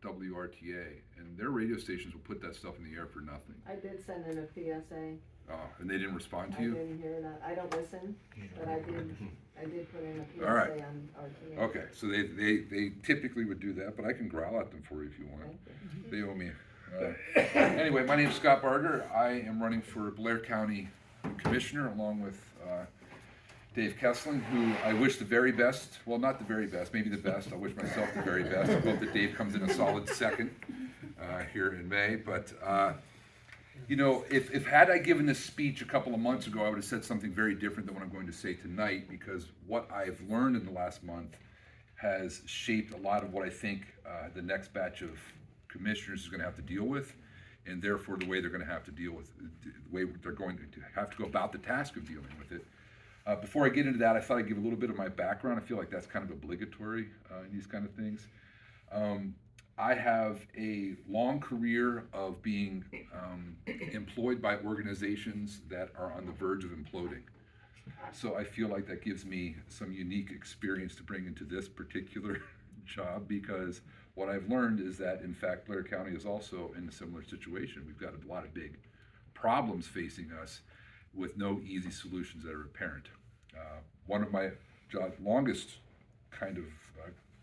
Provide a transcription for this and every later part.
WRTA, and their radio stations will put that stuff in the air for nothing. I did send in a PSA. Oh, and they didn't respond to I you? didn't hear that. I don't listen, but I did put in a PSA All right. on RTA. Okay, so they typically would do that, but I can growl at them for you if you want. Thank you. They owe me. Anyway, my name's Scott Barger. I am running for Blair County Commissioner along with Dave Kessling, who I wish the very best, well, not the very best, maybe the best. I wish myself the very best. I hope that Dave comes in a solid second here in May. But, you know, if had I given this speech a couple of months ago, I would have said something very different than what I'm going to say tonight, because what I've learned in the last month has shaped a lot of what I think the next batch of commissioners is going to have to deal with, and therefore the way they're going to have to deal with, the way they're going to have to go about the task of dealing with it. Before I get into that, I thought I'd give a little bit of my background. I feel like that's kind of obligatory in these kind of things. I have a long career of being employed by organizations that are on the verge of imploding. So I feel like that gives me some unique experience to bring into this particular job, because what I've learned is that, in fact, Blair County is also in a similar situation. We've got a lot of big problems facing us with no easy solutions that are apparent. One of my longest kind of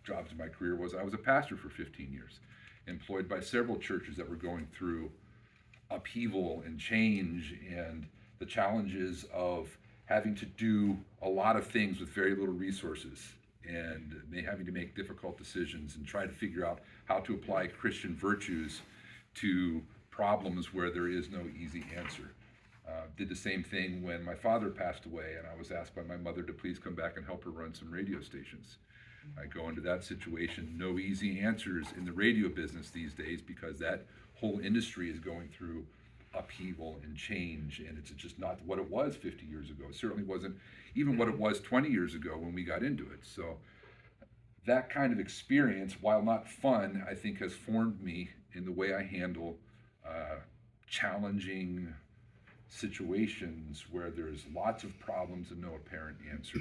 jobs in my career was I was a pastor for 15 years, employed by several churches that were going through upheaval and change and the challenges of having to do a lot of things with very little resources, and having to make difficult decisions and try to figure out how to apply Christian virtues to problems where there is no easy answer. Did the same thing when my father passed away, and I was asked by my mother to please come back and help her run some radio stations. I go into that situation, no easy answers in the radio business these days, because that whole industry is going through upheaval and change, and it's just not what it was 50 years ago. It certainly wasn't even what it was 20 years ago when we got into it. So that kind of experience, while not fun, I think has formed me in the way I handle challenging situations where there's lots of problems and no apparent answer.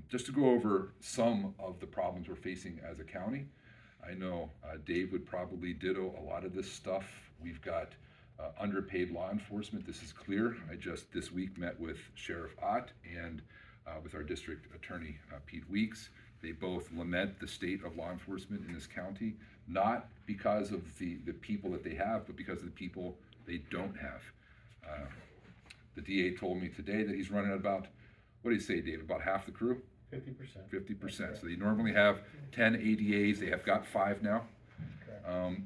Just to go over some of the problems we're facing as a county, I know Dave would probably ditto a lot of this stuff. We've got underpaid law enforcement. This is clear. I just this week met with Sheriff Ott and with our district attorney, Pete Weeks. They both lament the state of law enforcement in this county, not because of the people that they have, but because of the people they don't have. The DA told me today that he's running about, what do you say, Dave, about half the crew? 50%. 50%. So they normally have 10 ADAs. They have got 5 now.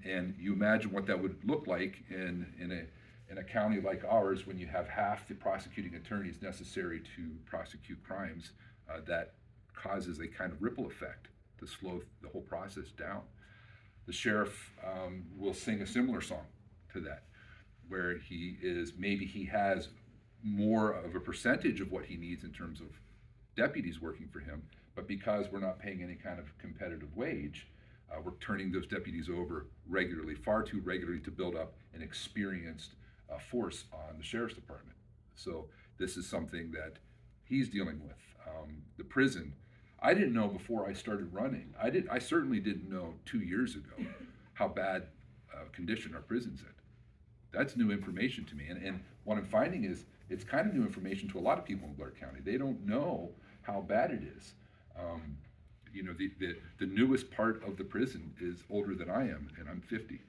And you imagine what that would look like in a county like ours, when you have half the prosecuting attorneys necessary to prosecute crimes. That causes a kind of ripple effect to slow the whole process down. The sheriff will sing a similar song to that, where maybe he has more of a percentage of what he needs in terms of deputies working for him, but because we're not paying any kind of competitive wage, we're turning those deputies over regularly, far too regularly, to build up an experienced force on the sheriff's department. So this is something that he's dealing with. The prison, I didn't know before I started running. I certainly didn't know 2 years ago how bad condition our prison's in. That's new information to me, and what I'm finding is it's kind of new information to a lot of people in Blair County. They don't know how bad it is. You know, the newest part of the prison is older than I am, and I'm 50.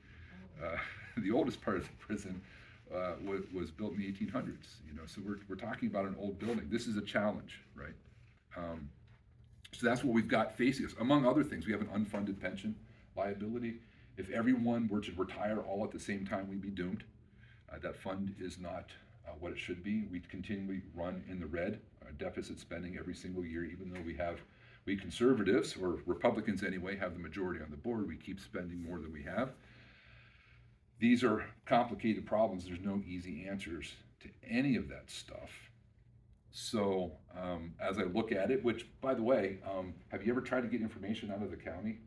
The oldest part of the prison was built in the 1800s. You know, so we're talking about an old building. This is a challenge, right? So that's what we've got facing us. Among other things, we have an unfunded pension liability. If everyone were to retire all at the same time, we'd be doomed. That fund is not what it should be. We continually run in the red, deficit spending every single year, even though we conservatives, or Republicans anyway, have the majority on the board. We keep spending more than we have. These are complicated problems. There's no easy answers to any of that stuff. So as I look at it, which, by the way, have you ever tried to get information out of the county?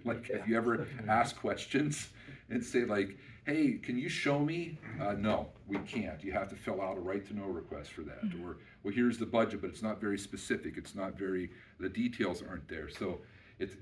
Like, have you ever asked questions and say, like, hey, can you show me? No, we can't. You have to fill out a right to know request for that. Or, well, here's the budget, but it's not very specific. The details aren't there. So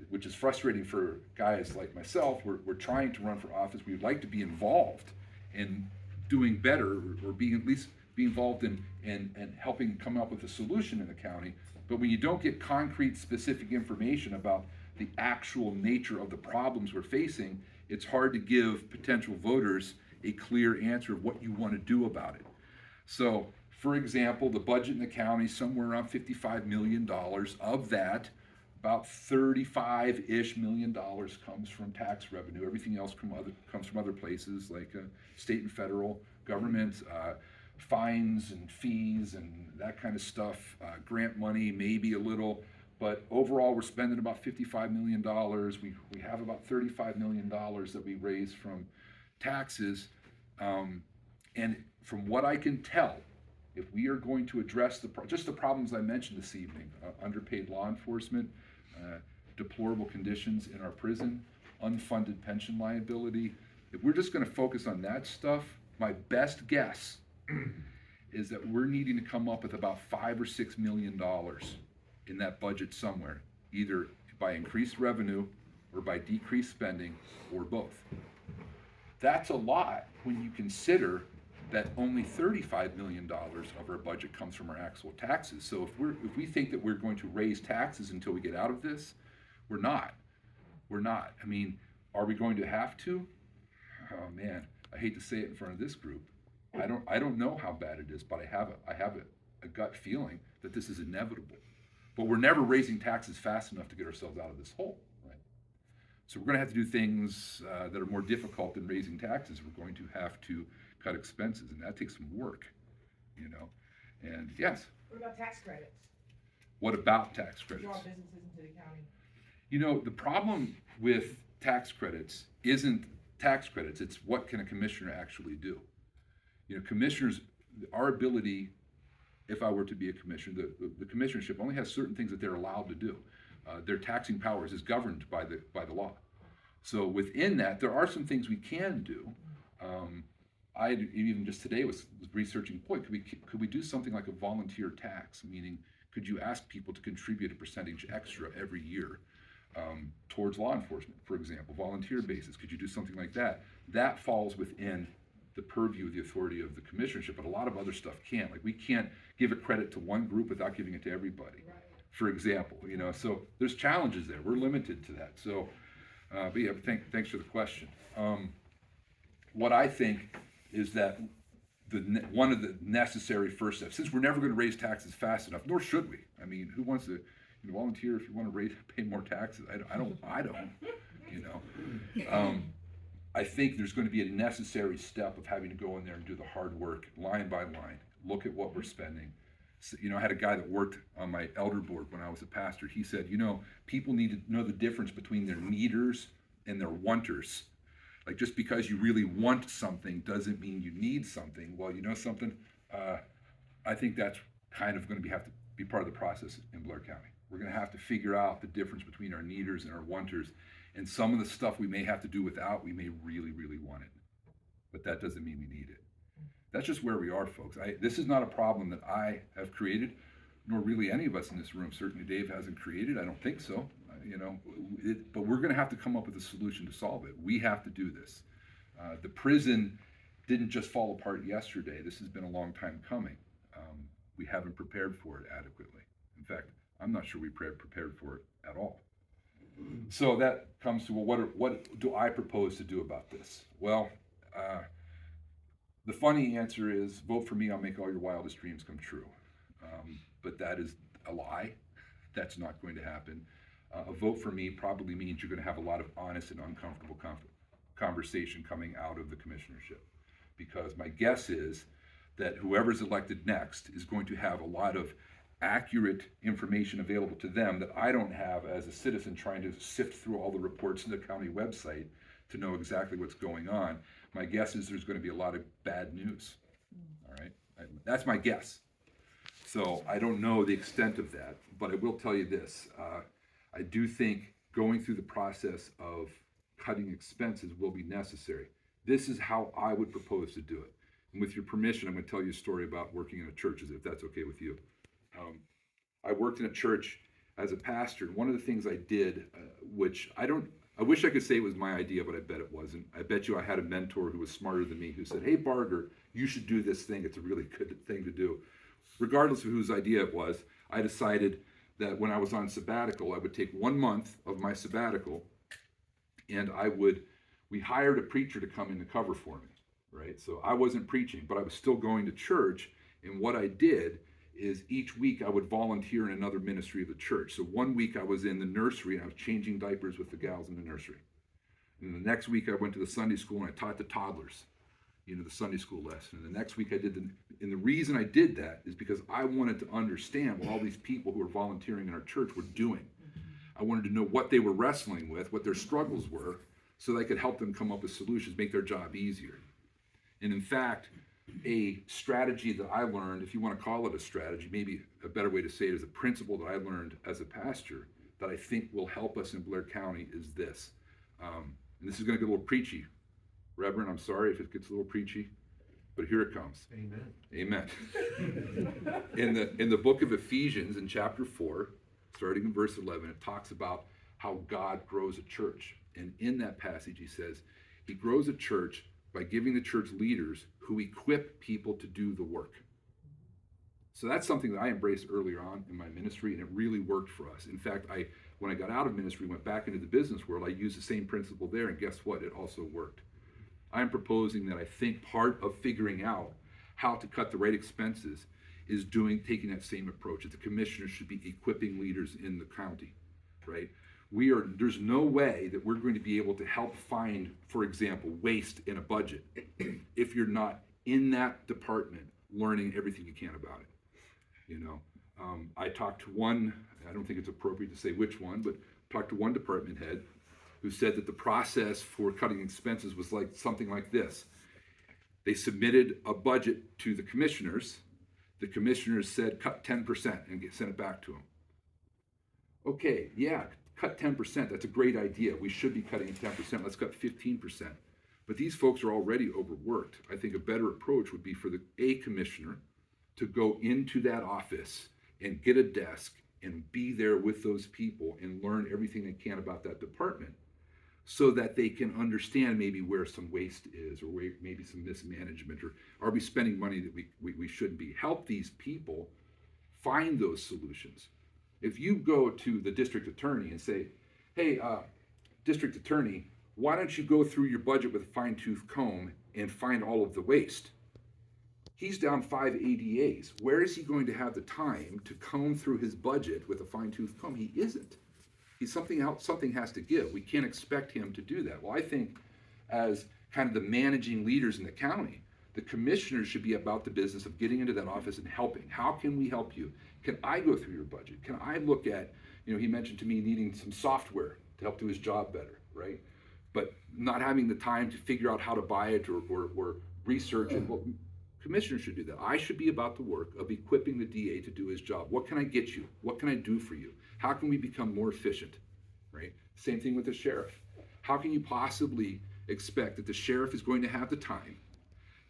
which is frustrating for guys like myself. We're trying to run for office. We'd like to be involved in doing better, or being at least be involved in helping come up with a solution in the county. But when you don't get concrete, specific information about the actual nature of the problems we're facing, it's hard to give potential voters a clear answer of what you want to do about it. So, for example, the budget in the county is somewhere around $55 million. Of that, about $35-ish million comes from tax revenue. Everything else comes from other places, like state and federal government, fines and fees and that kind of stuff, grant money, maybe a little. But overall, we're spending about $55 million. We have about $35 million that we raise from taxes. And from what I can tell, if we are going to address just the problems I mentioned this evening, underpaid law enforcement, deplorable conditions in our prison, unfunded pension liability, if we're just going to focus on that stuff, my best guess is that we're needing to come up with about $5 or $6 million in that budget somewhere, either by increased revenue or by decreased spending, or both. That's a lot when you consider that only $35 million of our budget comes from our actual taxes. So if we think that we're going to raise taxes until we get out of this, we're not. I mean, are we going to have to? Oh man, I hate to say it in front of this group. I don't know how bad it is, but I have a gut feeling that this is inevitable. But we're never raising taxes fast enough to get ourselves out of this hole, right? So we're going to have to do things that are more difficult than raising taxes. We're going to have to cut expenses, and that takes some work, you know. And yes. What about tax credits? What about tax credits? Draw businesses into the county. You know, the problem with tax credits isn't tax credits, it's what can a commissioner actually do. You know, commissioners, our ability, if I were to be a commissioner, the commissionership only has certain things that they're allowed to do. Their taxing powers is governed by the law. So within that, there are some things we can do. I even just today was researching, boy, could we do something like a volunteer tax? Meaning, could you ask people to contribute a percentage extra every year towards law enforcement, for example, volunteer basis? Could you do something like that? That falls within the purview of the authority of the commissionership, but a lot of other stuff can't. Like, we can't give a credit to one group without giving it to everybody, for example, you know. So there's challenges there. We're limited to that. So, but yeah, thanks for the question. What I think is that one of the necessary first steps, since we're never going to raise taxes fast enough, nor should we. I mean, who wants to volunteer if you want to pay more taxes? I don't, you know. I think there's going to be a necessary step of having to go in there and do the hard work, line by line, look at what we're spending. So, you know, I had a guy that worked on my elder board when I was a pastor. He said, you know, people need to know the difference between their needers and their wanters. Like, just because you really want something doesn't mean you need something. Well, you know something? I think that's kind of going to have to be part of the process in Blair County. We're going to have to figure out the difference between our needers and our wanters. And some of the stuff we may have to do without, we may really, really want it. But that doesn't mean we need it. That's just where we are, folks. This is not a problem that I have created, nor really any of us in this room. Certainly Dave hasn't created. I don't think so. You know, but we're going to have to come up with a solution to solve it. We have to do this. The prison didn't just fall apart yesterday. This has been a long time coming. We haven't prepared for it adequately. In fact, I'm not sure we prepared for it at all. So that comes to, well, what do I propose to do about this? Well, the funny answer is, vote for me, I'll make all your wildest dreams come true. But that is a lie. That's not going to happen. A vote for me probably means you're going to have a lot of honest and uncomfortable conversation coming out of the commissionership. Because my guess is that whoever's elected next is going to have a lot of accurate information available to them that I don't have as a citizen trying to sift through all the reports in the county website to know exactly what's going on. My guess is there's going to be a lot of bad news. All right, that's my guess. So I don't know the extent of that, but I will tell you this. I do think going through the process of cutting expenses will be necessary. This is how I would propose to do it. And with your permission, I'm going to tell you a story about working in a church, if that's okay with you. I worked in a church as a pastor. And one of the things I did, which I wish I could say it was my idea, but I bet it wasn't. I bet you I had a mentor who was smarter than me who said, hey, Barger, you should do this thing. It's a really good thing to do. Regardless of whose idea it was, I decided that when I was on sabbatical, I would take 1 month of my sabbatical and we hired a preacher to come in to cover for me, right? So I wasn't preaching, but I was still going to church. And what I did is each week I would volunteer in another ministry of the church. So 1 week I was in the nursery and I was changing diapers with the gals in the nursery. And the next week I went to the Sunday school and I taught the toddlers, the Sunday school lesson. And the next week I did and the reason I did that is because I wanted to understand what all these people who were volunteering in our church were doing. I wanted to know what they were wrestling with, what their struggles were, so that I could help them come up with solutions, make their job easier. And in fact, a strategy that I learned, if you want to call it a strategy, maybe a better way to say it is a principle that I learned as a pastor that I think will help us in Blair County is this. And this is going to get a little preachy. Reverend, I'm sorry if it gets a little preachy, but here it comes. Amen. Amen. In the book of Ephesians, in chapter 4, starting in verse 11, it talks about how God grows a church. And in that passage, he says, he grows a church by giving the church leaders who equip people to do the work. So that's something that I embraced earlier on in my ministry, and it really worked for us. In fact, when I got out of ministry, went back into the business world, I used the same principle there, and guess what? It also worked. I'm proposing that I think part of figuring out how to cut the right expenses is taking that same approach. That the commissioners should be equipping leaders in the county, right? There's no way that we're going to be able to help find, for example, waste in a budget if you're not in that department learning everything you can about it. I talked to one, I don't think it's appropriate to say which one, but talked to one department head who said that the process for cutting expenses was like something like this. They submitted a budget to the commissioners. The commissioners said cut 10% and sent it back to them. Okay, yeah, cut 10%, that's a great idea. We should be cutting 10%, let's cut 15%. But these folks are already overworked. I think a better approach would be for a commissioner to go into that office and get a desk and be there with those people and learn everything they can about that department so that they can understand maybe where some waste is or where maybe some mismanagement or are we spending money that we shouldn't be. Help these people find those solutions. If you go to the district attorney and say, hey, district attorney, why don't you go through your budget with a fine-tooth comb and find all of the waste? He's down 5 ADAs. Where is he going to have the time to comb through his budget with a fine-tooth comb? He isn't. He's something has to give. We can't expect him to do that. Well, I think as kind of the managing leaders in the county, the commissioners should be about the business of getting into that office and helping. How can we help you? Can I go through your budget? Can I look at, he mentioned to me needing some software to help do his job better, right? But not having the time to figure out how to buy it or research it. Well, commissioners should do that. I should be about the work of equipping the DA to do his job. What can I get you? What can I do for you? How can we become more efficient, right? Same thing with the sheriff. How can you possibly expect that the sheriff is going to have the time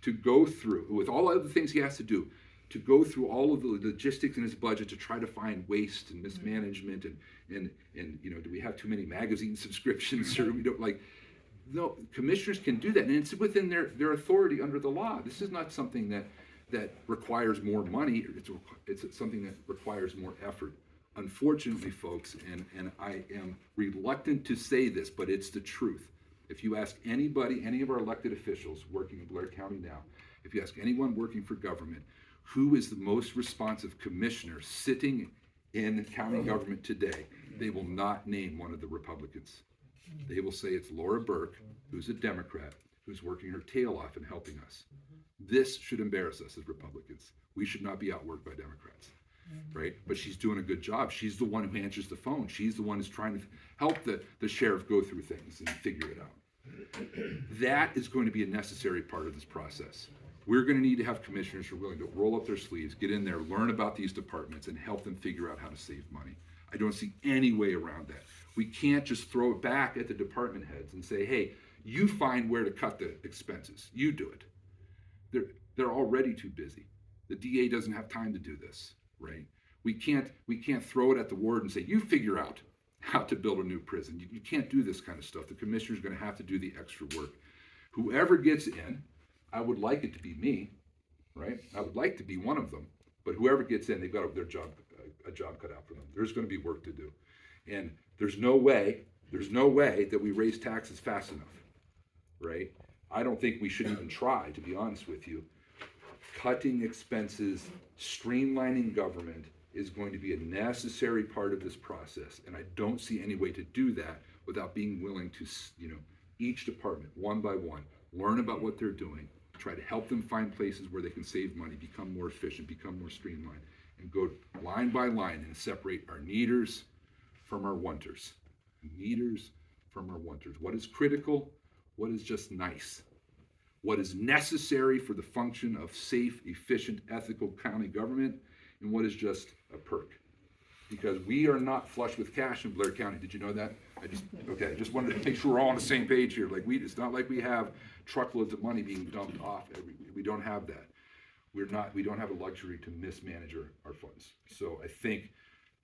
to go through, with all of the things he has to do, to go through all of the logistics in his budget to try to find waste and mismanagement and do we have too many magazine subscriptions or we don't like. No, commissioners can do that, and it's within their authority under the law. This is not something that requires more money. It's something that requires more effort. Unfortunately, folks, and I am reluctant to say this, but it's the truth. If you ask anybody, any of our elected officials working in Blair County now, if you ask anyone working for government, who is the most responsive commissioner sitting in county government today, they will not name one of the Republicans. They will say it's Laura Burke, who's a Democrat, who's working her tail off and helping us. This should embarrass us as Republicans. We should not be outworked by Democrats, right? But she's doing a good job. She's the one who answers the phone. She's the one who's trying to help the sheriff go through things and figure it out. That is going to be a necessary part of this process. We're going to need to have commissioners who are willing to roll up their sleeves, get in there, learn about these departments, and help them figure out how to save money. I don't see any way around that. We can't just throw it back at the department heads and say, hey, you find where to cut the expenses. You do it. They're already too busy. The DA doesn't have time to do this, right? We can't throw it at the ward and say, you figure out how to build a new prison. You can't do this kind of stuff. The commissioner's going to have to do the extra work. Whoever gets in, I would like it to be me, right? I would like to be one of them, but whoever gets in, they've got a job cut out for them. There's going to be work to do. And there's no way that we raise taxes fast enough, right? I don't think we should even try, to be honest with you. Cutting expenses, streamlining government is going to be a necessary part of this process. And I don't see any way to do that without being willing to, each department, one by one, learn about what they're doing, try to help them find places where they can save money, become more efficient, become more streamlined, and go line by line and separate our needers from our wanters. Needers from our wanters. What is critical? What is just nice? What is necessary for the function of safe, efficient, ethical county government, and what is just a perk? Because we are not flush with cash in Blair County. Did you know that? I just wanted to make sure we're all on the same page here. It's not like we have truckloads of money being dumped off we don't have that. We don't have a luxury to mismanage our funds. So I think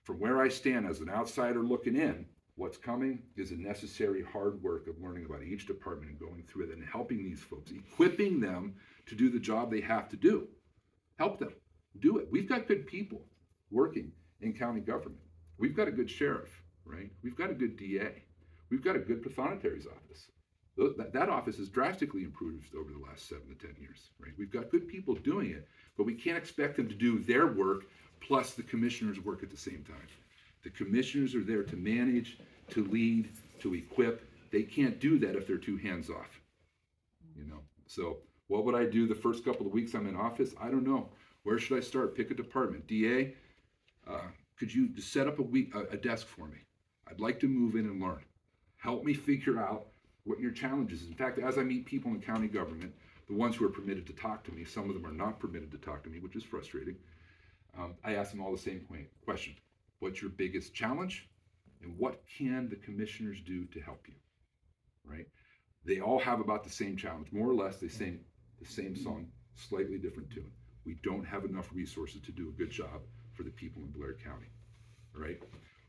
from where I stand as an outsider looking in, what's coming is a necessary hard work of learning about each department and going through it and helping these folks, equipping them to do the job they have to do. Help them do it. We've got good people working in county government. We've got a good sheriff, right? We've got a good DA. We've got a good pathonetary's office. That office has drastically improved over the last 7 to 10 years, right? We've got good people doing it, but we can't expect them to do their work plus the commissioner's work at the same time. The commissioners are there to manage, to lead, to equip. They can't do that if they're too hands off, So what would I do the first couple of weeks I'm in office? I don't know. Where should I start? Pick a department. DA, could you set up a desk for me? I'd like to move in and learn. Help me figure out what your challenges is. In fact, as I meet people in county government, the ones who are permitted to talk to me, some of them are not permitted to talk to me, which is frustrating. I ask them all the same question. What's your biggest challenge? And what can the commissioners do to help you, right? They all have about the same challenge. More or less, they sing the same song, slightly different tune. We don't have enough resources to do a good job for the people in Blair County, right?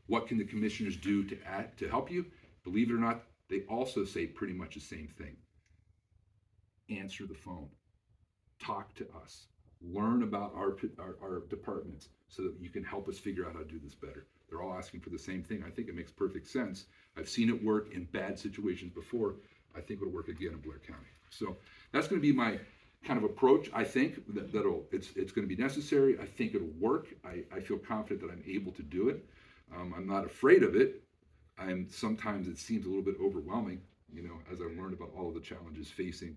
What can the commissioners do to help you? Believe it or not, they also say pretty much the same thing. Answer the phone. Talk to us. Learn about our departments so that you can help us figure out how to do this better. They're all asking for the same thing. I think it makes perfect sense. I've seen it work in bad situations before. I think it'll work again in Blair County. So that's going to be my kind of approach. I think it's going to be necessary. I think it'll work. I feel confident that I'm able to do it. I'm not afraid of it. Sometimes it seems a little bit overwhelming, as I've learned about all of the challenges facing,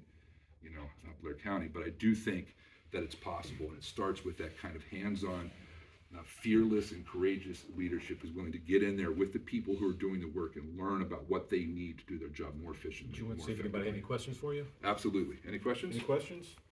Blair County. But I do think that it's possible, and it starts with that kind of hands-on, fearless and courageous leadership who's willing to get in there with the people who are doing the work and learn about what they need to do their job more efficiently. Do you want to see if anybody had any questions for you? Absolutely. Any questions? Any questions?